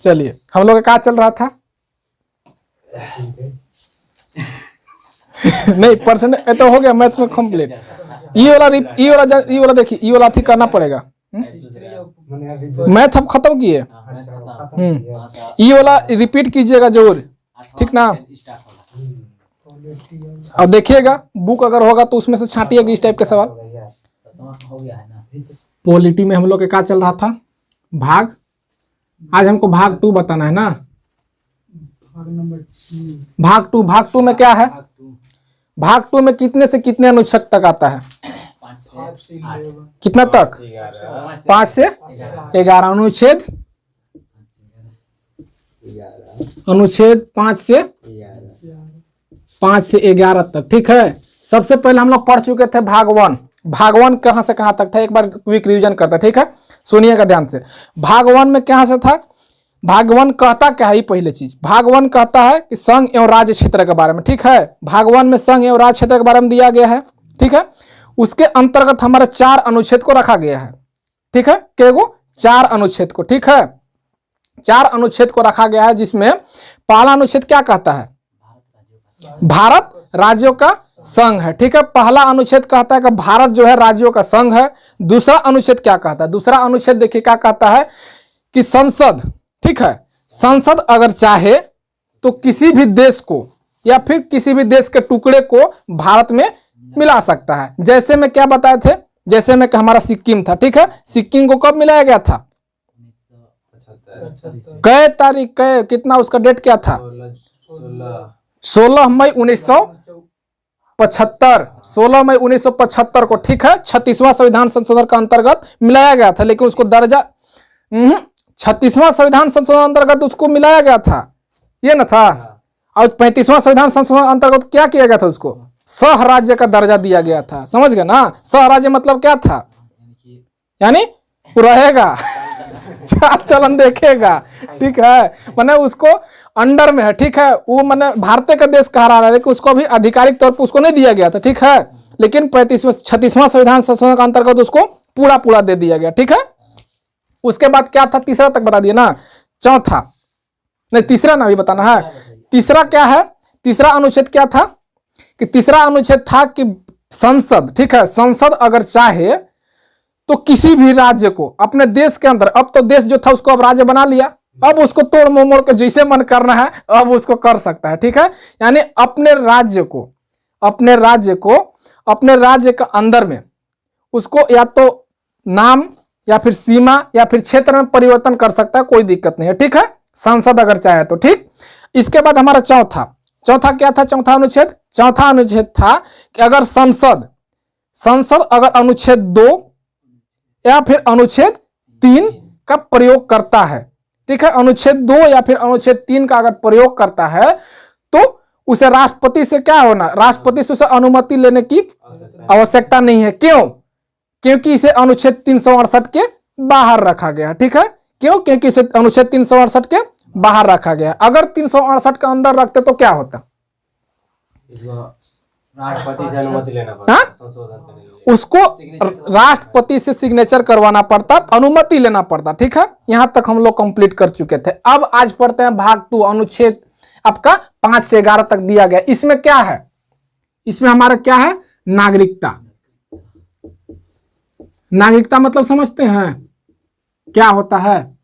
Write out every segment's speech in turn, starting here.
चलिए, हम लोग का क्या चल रहा था? नहीं, परसेंट तो हो गया मैथ में कंप्लीट। ये वाला देखिए, ये वाला थी करना पड़ेगा। मैथ अब खत्म किए। ये वाला रिपीट कीजिएगा जरूर, ठीक ना? अब देखिएगा बुक अगर होगा तो उसमें से छांटिएगा इस टाइप के सवाल। पॉलिटी में हम लोग का क्या चल रहा था? भाग। आज हमको भाग 2 बताना है ना। भाग टू में क्या है? भाग 2 में कितने से कितने अनुच्छेद तक आता है? 5 से 8। कितना तक? 5 से 11 अनुच्छेद। अनुच्छेद 5 से 11 तक, ठीक है। सबसे पहले हम लोग पढ़ चुके थे भाग 1। भाग 1 कहां से कहां तक था? एक बार क्विक रिवीजन करते हैं, ठीक है, सुनिएगा ध्यान से। भाग 1 में कहां से था? भाग 1 कहता क्या है? ये पहले चीज, भाग 1 कहता है कि संघ एवं राज्य क्षेत्र के बारे में, ठीक है। भाग 1 में संघ एवं राज्य क्षेत्र के बारे में दिया गया है, ठीक है। उसके अंतर्गत हमारे 4 अनुच्छेद को रखा गया है, ठीक है। केगो 4 अनुच्छेद को, ठीक है। 4 अनुच्छेद को रखा गया है, जिसमें पहला अनुच्छेद क्या कहता है? भारत राज्यों का संघ है, ठीक है। पहला अनुच्छेद कहता है कि भारत जो है राज्यों का संघ है। दूसरा अनुच्छेद क्या कहता है? दूसरा अनुच्छेद देखिए क्या कहता है कि संसद, ठीक है, संसद अगर चाहे तो किसी भी देश को या फिर किसी भी देश के टुकड़े को भारत में मिला सकता है। जैसे में क्या बताए थे? जैसे में कि हमारा सिक्किम था, ठीक है। सिक्किम को कब मिलाया गया था? 1975। कै तारीख, कै कितना उसका डेट क्या था? 16 मई 1975। 16 मई 1975 को, ठीक है, 36वां संविधान संशोधन का अंतर्गत मिलाया गया था। लेकिन उसको दर्जा 36वां संविधान संशोधन अंतर्गत उसको मिलाया गया था, ये ना था। और 35वां संविधान संशोधन अंतर्गत क्या किया गया था? उसको सह राज्य का दर्जा दिया गया था। समझ गए ना? सह राज्य मतलब क्या था? यानी वो रहेगा, चाल चलन देखेगा, ठीक है, माने उसको अंडर में है, ठीक है। वो माने भारतीय का देश कहा रहा है, लेकिन उसको भी आधिकारिक तौर पर उसको नहीं दिया गया था, ठीक है। लेकिन 36वां संविधान संशोधन का अंतर्गत उसको पूरा दे दिया गया, ठीक है। उसके बाद क्या था? तीसरा तक बता दिया ना। चौथा नहीं, तीसरा ना भी बताना है। तीसरा क्या है? तीसरा अनुच्छेद क्या था? कि तीसरा अनुच्छेद था कि संसद, ठीक है, संसद अगर चाहे तो किसी भी राज्य को अपने देश के अंदर, अब तो देश जो था उसको अब राज्य बना लिया, अब उसको तोड़ मोड़ के जैसे मन करना है अब उसको कर सकता है, ठीक है। यानी अपने राज्य के अंदर में उसको या तो नाम या फिर सीमा या फिर क्षेत्र में परिवर्तन कर सकता है, कोई दिक्कत नहीं है, ठीक है, संसद अगर चाहे तो, ठीक। इसके बाद हमारा चौथा क्या था? चौथा अनुच्छेद था कि अगर संसद अगर अनुच्छेद 2 या फिर अनुच्छेद 3 का प्रयोग करता है, ठीक है, अनुच्छेद 2 या फिर अनुच्छेद 3 का अगर प्रयोग करता है तो उसे राष्ट्रपति से क्या होना? राष्ट्रपति से उसे अनुमति लेने की आवश्यकता नहीं है। क्यों? क्योंकि इसे अनुच्छेद 368 के बाहर रखा गया, ठीक है। क्यों? क्योंकि इसे अनुच्छेद 368 के बाहर रखा गया। अगर 368 के अंदर रखते तो क्या होता? राष्ट्रपति से अनुमति लेना पड़ता, संशोधन करने के लिए उसको राष्ट्रपति से सिग्नेचर करवाना पड़ता, अनुमति लेना पड़ता, ठीक है। यहां तक हम लोग कंप्लीट कर चुके थे। अब आज पढ़ते हैं भाग 2, अनुच्छेद आपका 5 से 11 तक दिया गया। इसमें क्या है? इसमें हमारा क्या है? नागरिकता। नागरिकता मतलब समझते हैं क्या होता है?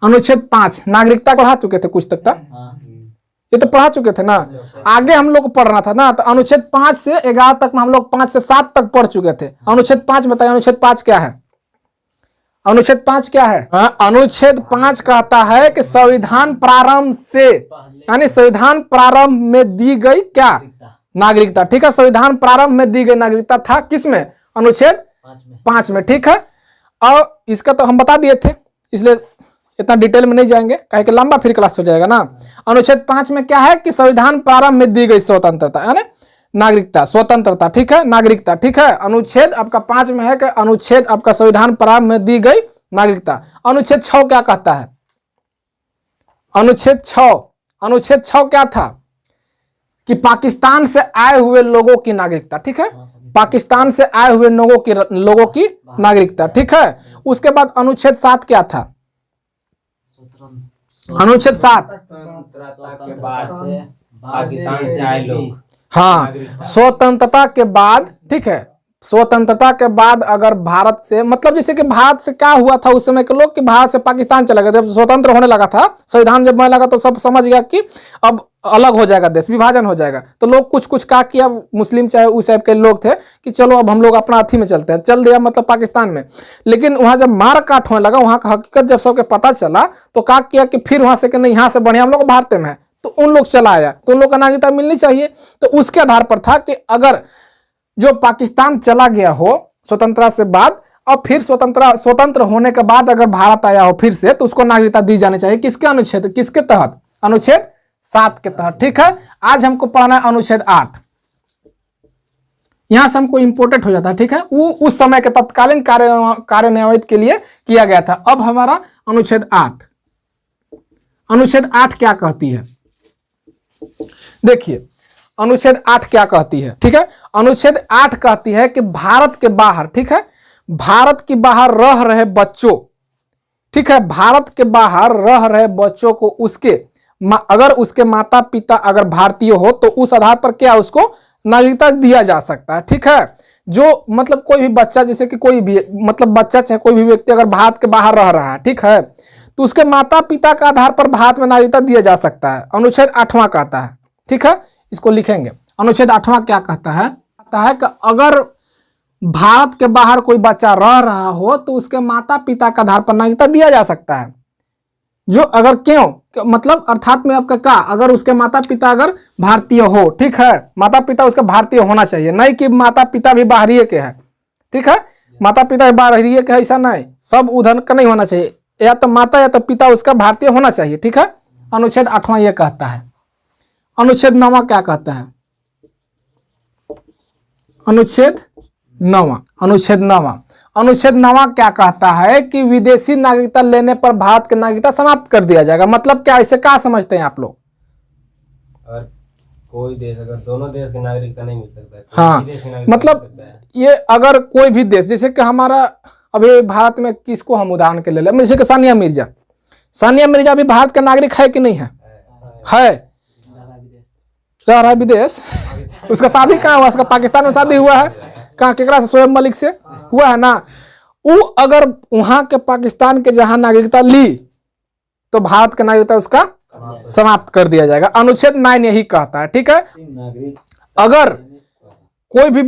अनुच्छेद 5 नागरिकता पढ़ा चुके थे कुछ तक था, ये तो पढ़ा चुके थे ना। आगे हम लोग को पढ़ना था ना, तो अनुच्छेद 5 से 11 तक में हम लोग 5 से 7 तक पढ़ चुके थे। अनुच्छेद 5 बताइए, अनुच्छेद 5 क्या है? अनुच्छेद 5 क्या है? अनुच्छेद 5 कहता है कि संविधान प्रारंभ से, यानी संविधान प्रारंभ में दी गई क्या? नागरिकता, ठीक है। संविधान प्रारंभ में दी गई नागरिकता था किसमें? अनुच्छेद 5 में, ठीक है। और इसका तो हम बता दिए थे, इसलिए इतना डिटेल में नहीं जाएंगे, कहे कि लंबा फिर क्लास हो जाएगा ना। अनुच्छेद 5 में क्या है कि संविधान प्रारंभ में दी गई स्वतंत्रता, यानी नागरिकता, स्वतंत्रता, ठीक है, नागरिकता, ठीक है। अनुच्छेद आपका 5 में है कि अनुच्छेद आपका संविधान प्रारंभ में दी गई नागरिकता। अनुच्छेद 6 क्या कहता है? अनुच्छेद 6 क्या था? कि पाकिस्तान से आए हुए लोगों की नागरिकता, ठीक है, पाकिस्तान से आए हुए लोगों की नागरिकता, ठीक है। उसके बाद अनुच्छेद 7 क्या था? अनुच्छेद 7। स्वतंत्रता के बाद से पाकिस्तान से आए लोग, हाँ, स्वतंत्रता के बाद, ठीक है, स्वतंत्रता के बाद अगर भारत से, मतलब जैसे कि भारत से क्या हुआ था उस समय के लोग कि भारत से पाकिस्तान चला गया। जब स्वतंत्र होने लगा था, संविधान जब बनने लगा तो सब समझ गया कि अब अलग हो जाएगा देश, विभाजन हो जाएगा। तो लोग कुछ कुछ क्या किया, मुस्लिम चाहे उस टाइप के लोग थे कि चलो अब हम लोग अपना अथी में चलते हैं, चल दिया मतलब पाकिस्तान में। लेकिन वहां जब मार काट होने लगा, वहां का हकीकत जब सबके पता चला तो क्या किया कि फिर वहां से कि नहीं, यहाँ से बढ़िया हम लोग भारत में है, तो उन लोग चला आया, तो उन लोग को नागरिकता मिलनी चाहिए। तो उसके आधार पर था कि अगर जो पाकिस्तान चला गया हो स्वतंत्रता से बाद, अब फिर स्वतंत्र होने के बाद अगर भारत आया हो फिर से, तो उसको नागरिकता दी जानी चाहिए। किसके अनुच्छेद, किसके तहत? अनुच्छेद 7 के तहत। ठीक है, आज हमको पढ़ना है अनुच्छेद 8। यहां से हमको इंपोर्टेंट हो जाता है। ठीक है, वो उस समय के तत्कालीन कार्यान्वयन के लिए किया गया था। अब हमारा अनुच्छेद 8, अनुच्छेद 8 क्या कहती है, देखिए अनुच्छेद 8 क्या कहती है। ठीक है, अनुच्छेद 8 कहती है कि भारत के बाहर, ठीक है, भारत के बाहर रह रहे बच्चों, ठीक है, भारत के बाहर रह रहे बच्चों को उसके अगर उसके माता पिता अगर भारतीय हो तो उस आधार पर क्या उसको नागरिकता दिया जा सकता है। ठीक है, जो मतलब कोई भी बच्चा, जैसे कि कोई भी मतलब बच्चा चाहे कोई भी व्यक्ति अगर भारत के बाहर रह रहा है, ठीक है, तो उसके माता पिता के आधार पर भारत में नागरिकता दिया जा सकता है। अनुच्छेद 8वां कहता है। ठीक है, इसको लिखेंगे। अनुच्छेद 8वां क्या कहता है? कहता है कि अगर भारत के बाहर कोई बच्चा रह रहा हो तो उसके माता पिता के आधार पर नागरिकता दिया जा सकता है। जो अगर क्यों मतलब अर्थात में आपका क्या, अगर उसके माता पिता अगर भारतीय हो, ठीक है, माता पिता उसका भारतीय होना चाहिए, नहीं कि माता पिता भी बाहरी के है। ठीक है, माता पिता बाहरी के है ऐसा नहीं, सब उधर का नहीं होना चाहिए, या तो माता या तो पिता उसका भारतीय होना चाहिए। ठीक है, अनुच्छेद 8वां यह कहता है। अनुच्छेद 9वां क्या कहता है? अनुच्छेद 9वां, अनुच्छेद 9वां, अनुच्छेद 9वां क्या कहता है कि विदेशी नागरिकता लेने पर भारत की नागरिकता समाप्त कर दिया जाएगा। मतलब क्या, इसे क्या समझते हैं आप लोग? और कोई देश अगर दोनों देश के नागरिकता नहीं मिल सकता है, हाँ, मतलब ये अगर कोई भी देश, जैसे कि हमारा अभी भारत में किसको हम उदाहरण के ले लें, जैसे कि सानिया मिर्जा, सानिया मिर्जा अभी भारत का नागरिक है कि नहीं है? है, रह रहा है विदेश। उसका शादी कहाँ हुआ? उसका पाकिस्तान में शादी हुआ है। कहाँ, केकरा से? शोएब मलिक से हुआ है ना। वो अगर वहां के पाकिस्तान के जहां नागरिकता ली तो भारत का नागरिकता उसका समाप्त कर दिया जाएगा। अनुच्छेद 9 यही कहता है। ठीक है, अगर कोई भी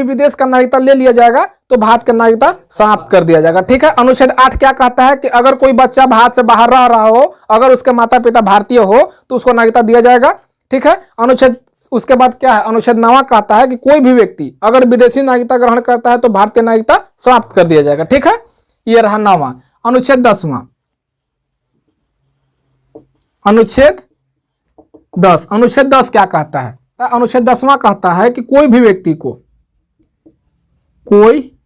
विदेश का नागरिकता ले लिया जाएगा तो भारत का नागरिकता समाप्त कर दिया जाएगा। ठीक है, अनुच्छेद 8 क्या कहता है कि अगर कोई बच्चा भारत से बाहर रह रहा हो, अगर उसके माता पिता भारतीय हो तो उसको नागरिकता दिया जाएगा। ठीक है, अनुच्छेद उसके बाद क्या है? अनुच्छेद 9वां कहता है कि कोई भी व्यक्ति अगर विदेशी नागरिकता ग्रहण करता है तो भारतीय नागरिकता समाप्त कर दिया जाएगा। ठीक है, यह रहा 9वां। अनुच्छेद 10वां, अनुच्छेद 10, अनुच्छेद 10 क्या कहता है? अनुच्छेद 10वां कहता है कि कोई भी व्यक्ति को, कोई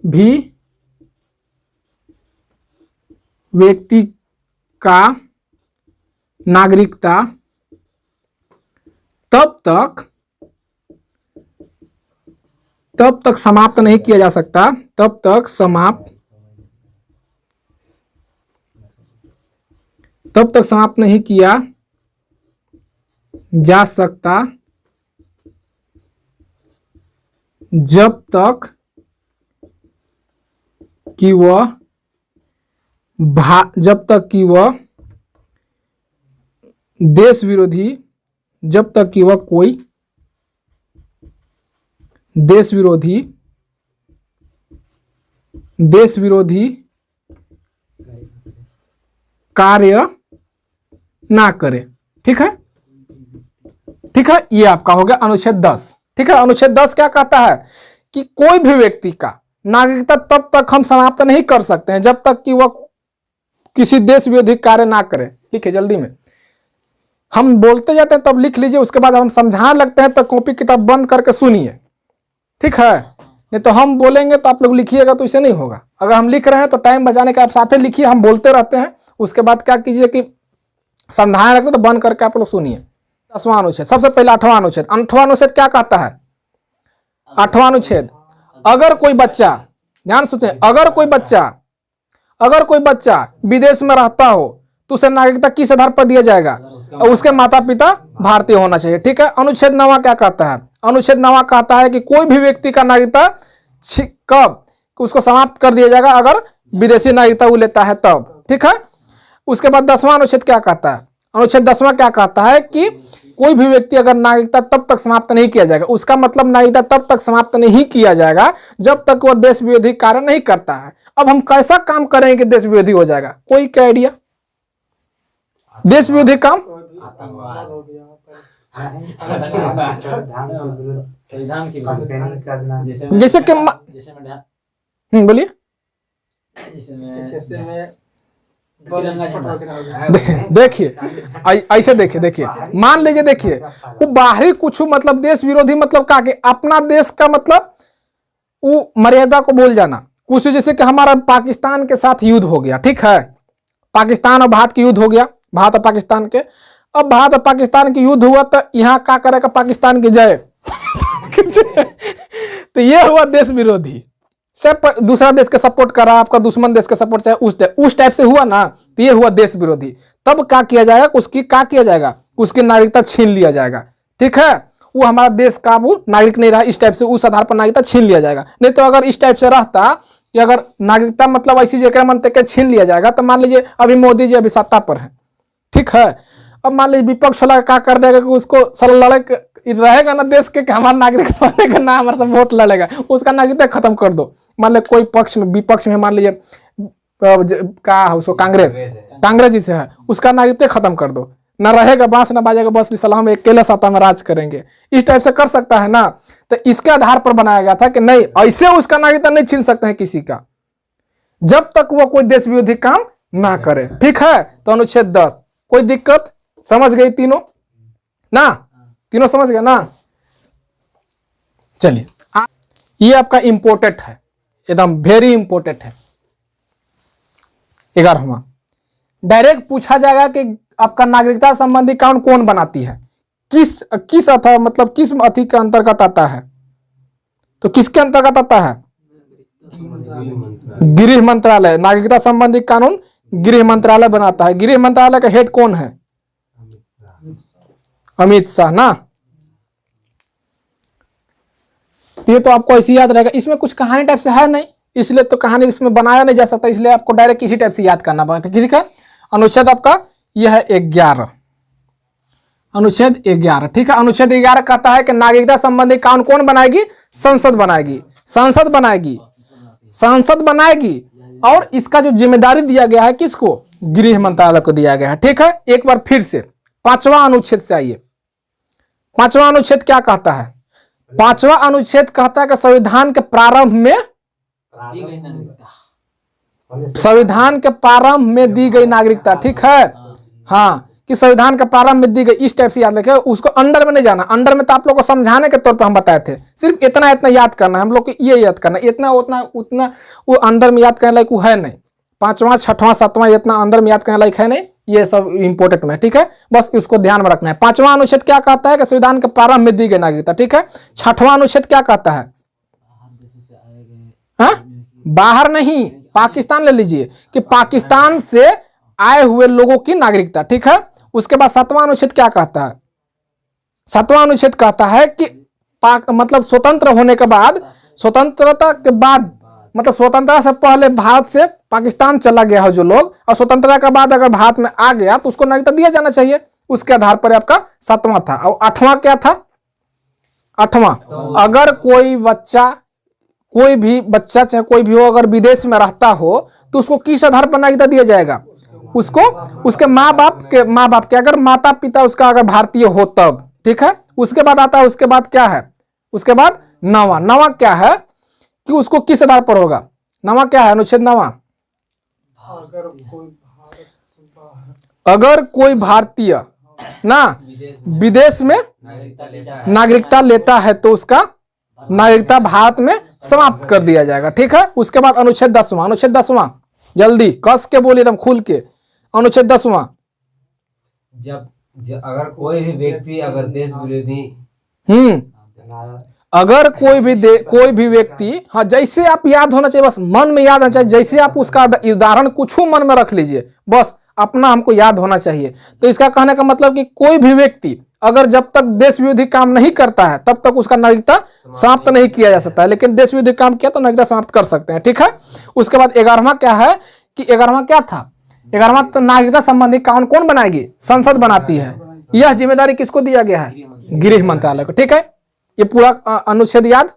भी व्यक्ति का नागरिकता तब तक समाप्त नहीं किया जा सकता, तब तक समाप्त नहीं किया जा सकता जब तक कि वह देश विरोधी, जब तक कि वह कोई देश विरोधी कार्य ना करे। ठीक है, ठीक है, ये आपका हो गया अनुच्छेद 10। ठीक है, अनुच्छेद 10 क्या कहता है कि कोई भी व्यक्ति का नागरिकता तब तक हम समाप्त नहीं कर सकते हैं जब तक कि वह किसी देश विरोधी कार्य ना करे। ठीक है, जल्दी में हम बोलते जाते हैं तब लिख लीजिए, उसके बाद हम समझाने लगते हैं तो कॉपी किताब बंद करके सुनिए। ठीक है, नहीं तो हम बोलेंगे तो आप लोग लिखिएगा तो इसे नहीं होगा। अगर हम लिख रहे हैं तो टाइम बचाने का आप साथ ही लिखिए, हम बोलते रहते हैं। उसके बाद क्या कीजिए कि समझाने लगते तो बंद करके आप लोग सुनिए। 10वां अनुच्छेद, सबसे पहले 8वां अनुच्छेद। 8वां अनुच्छेद क्या कहता है? 8वां अनुच्छेद, अगर कोई बच्चा, ध्यान सोचें, अगर कोई बच्चा विदेश में रहता हो तो उसे नागरिकता किस आधार पर दिया जाएगा? और उसके माता पिता भारतीय होना चाहिए। ठीक है। अनुच्छेद 9 क्या कहता है? अनुच्छेद 9 कहता है कि कोई भी व्यक्ति का नागरिकता कब उसको समाप्त कर दिया जाएगा अगर विदेशी नागरिकता वो लेता है तब। ठीक है। उसके बाद 10वां अनुच्छेद क्या कहता है? अनुच्छेद 10वां क्या कहता है कि कोई भी व्यक्ति अगर नागरिकता तब तक समाप्त नहीं किया जाएगा, उसका मतलब नागरिकता तब तक समाप्त नहीं किया जाएगा जब तक वह देश विरोधी कार्य नहीं करता है। अब हम कैसा काम करेंगे कि देश विरोधी हो जाएगा? कोई क्या आइडिया? देश विरोधी काम संविधान की करना, जैसे कि बोलिए। जैसे मैं देखिए ऐसे देखिए मान लीजिए, देखिए वो बाहरी कुछ मतलब देश विरोधी मतलब का कि अपना देश का मतलब वो मर्यादा को बोल जाना कुछ, जैसे कि हमारा पाकिस्तान के साथ युद्ध हो गया। ठीक है। पाकिस्तान और भारत की युद्ध हो गया, भारत और पाकिस्तान के। अब भारत और पाकिस्तान की युद्ध हुआ तो यहाँ क्या करेगा? पाकिस्तान की जय। तो ये हुआ देश विरोधी, सब दूसरा देश का सपोर्ट कर रहा है, आपका दुश्मन देश का सपोर्ट चाहे उस टाइप से हुआ ना, तो ये हुआ देश विरोधी। तब क्या किया जाएगा? उसकी क्या किया जाएगा? उसकी नागरिकता छीन लिया जाएगा। ठीक है। वो हमारा देश का वो नागरिक नहीं रहा, इस टाइप से उस आधार पर नागरिकता छीन लिया जाएगा। नहीं तो अगर इस टाइप से रहता कि अगर नागरिकता मतलब ऐसी जगह मन तक छीन लिया जाएगा, तो मान लीजिए अभी मोदी जी अभी सत्ता पर है। ठीक है। अब मान लीजिए विपक्ष वाला क्या कर देगा कि उसको सर लड़े रहेगा ना देश के कि हमारा नागरिक बनेगा ना, हमारे साथ वोट लड़ेगा, उसका नागरिकता खत्म कर दो। मान लीजिए कोई पक्ष में विपक्ष में मान लीजिए क्या है उसको कांग्रेस जी से है, उसका नागरिकता खत्म कर दो, ना रहेगा बांस ना बाजेगा, बस सलाम अकेले सत्ता में राज करेंगे, इस टाइप से कर सकता है ना। तो इसके आधार पर बनाया गया था कि नहीं, ऐसे उसका नागरिकता नहीं छीन सकते हैं किसी का जब तक वो कोई देश विरोधी काम ना करे। ठीक है। तो अनुच्छेद 10 कोई दिक्कत? समझ गई तीनों ना? तीनों समझ गए ना? चलिए ये आपका इंपोर्टेंट है, एकदम वेरी इंपोर्टेंट है। 11वां डायरेक्ट पूछा जाएगा कि आपका नागरिकता संबंधी कानून कौन बनाती है? किस अथा मतलब किस अथी के अंतर्गत आता है? तो किसके अंतर्गत आता है? गृह मंत्रालय। नागरिकता संबंधी कानून गृह मंत्रालय बनाता है। गृह मंत्रालय का हेड कौन है? अमित शाह ना। ये तो आपको ऐसे याद रहेगा, इसमें कुछ कहानी टाइप से है नहीं, इसलिए तो कहानी इसमें बनाया नहीं जा सकता, इसलिए आपको डायरेक्ट इसी टाइप से याद करना पड़ेगा। ठीक है। अनुच्छेद आपका यह है 11, अनुच्छेद 11। ठीक है। अनुच्छेद 11 कहता है कि नागरिकता संबंधी कानून कौन बनाएगी? संसद बनाएगी। संसद बनाएगी, संसद बनाएगी। और इसका जो जिम्मेदारी दिया गया है किसको? गृह मंत्रालय को दिया गया है। ठीक है। एक बार फिर से 5वां अनुच्छेद से आइए। 5वां अनुच्छेद क्या कहता है? 5वां अनुच्छेद कहता है कि संविधान के प्रारंभ में दी गई नागरिकता। ठीक है। हाँ, कि संविधान के प्रारंभ में दी गई, इस टाइप से याद रखें। उसको अंडर में नहीं जाना, अंडर में तो आप लोग को समझाने के तौर पर हम बताए थे, सिर्फ इतना याद करना है हम लोग को, ये याद करना, इतना उतना वो अंदर में याद करने लायक वो है नहीं। 5वां 6वां 7वां इतना अंदर में याद करने लायक है नहीं, ये सब इंपोर्टेंट में। ठीक है। बस उसको ध्यान में रखना है। 5वां अनुच्छेद क्या कहता है कि संविधान के प्रारंभ में दी गई नागरिकता। ठीक है। 6वां अनुच्छेद क्या कहता है? बाहर नहीं, पाकिस्तान ले लीजिए कि पाकिस्तान से आए हुए लोगों की नागरिकता। ठीक है। उसके बाद 7वां अनुच्छेद क्या कहता है? 7वां अनुच्छेद कहता है कि मतलब स्वतंत्र होने के बाद, स्वतंत्रता के बाद मतलब स्वतंत्रता से पहले भारत से पाकिस्तान चला गया है जो लोग, और स्वतंत्रता के बाद अगर भारत में आ गया तो उसको नागरिकता दिया जाना चाहिए। उसके आधार पर आपका 7वां था। और 8वां क्या था? 8वां, अगर कोई भी बच्चा चाहे कोई भी हो अगर विदेश में रहता हो तो उसको किस आधार पर नागरिकता दिया जाएगा? उसको उसके माँ बाप के अगर माता पिता उसका अगर भारतीय हो तब। ठीक है। उसके बाद आता है, उसके बाद क्या है? उसके बाद 9वां क्या है कि उसको किस आधार पर होगा? 9वां क्या है? अनुच्छेद 9वां, अगर कोई भारतीय ना विदेश में नागरिकता लेता है तो उसका नागरिकता भारत में समाप्त कर दिया जाएगा। ठीक है। उसके बाद अनुच्छेद 10वां, अनुच्छेद 10वां जल्दी कस के बोलिए एकदम खुल के। अनुच्छेद 10वां, जब अगर कोई भी व्यक्ति अगर देश विरोधी अगर कोई भी व्यक्ति, हाँ जैसे आप याद होना चाहिए, बस मन में याद होना चाहिए, जैसे आप उसका उदाहरण कुछ मन में रख लीजिए, बस अपना हमको याद होना चाहिए। तो इसका कहने का मतलब कि कोई भी व्यक्ति अगर जब तक देश विरोधी काम नहीं करता है तब तक उसका नागरिकता समाप्त नहीं किया जा सकता है, लेकिन देश विरोधी काम किया तो नागरिकता समाप्त कर सकते हैं। ठीक है। उसके बाद 11वां क्या है कि 11वां क्या था, 11वां तो नागरिकता संबंधी कानून कौन बनाएगी, संसद बनाती है। यह जिम्मेदारी किसको दिया गया है, गृह मंत्रालय को। ठीक है, ये पूरा अनुच्छेद याद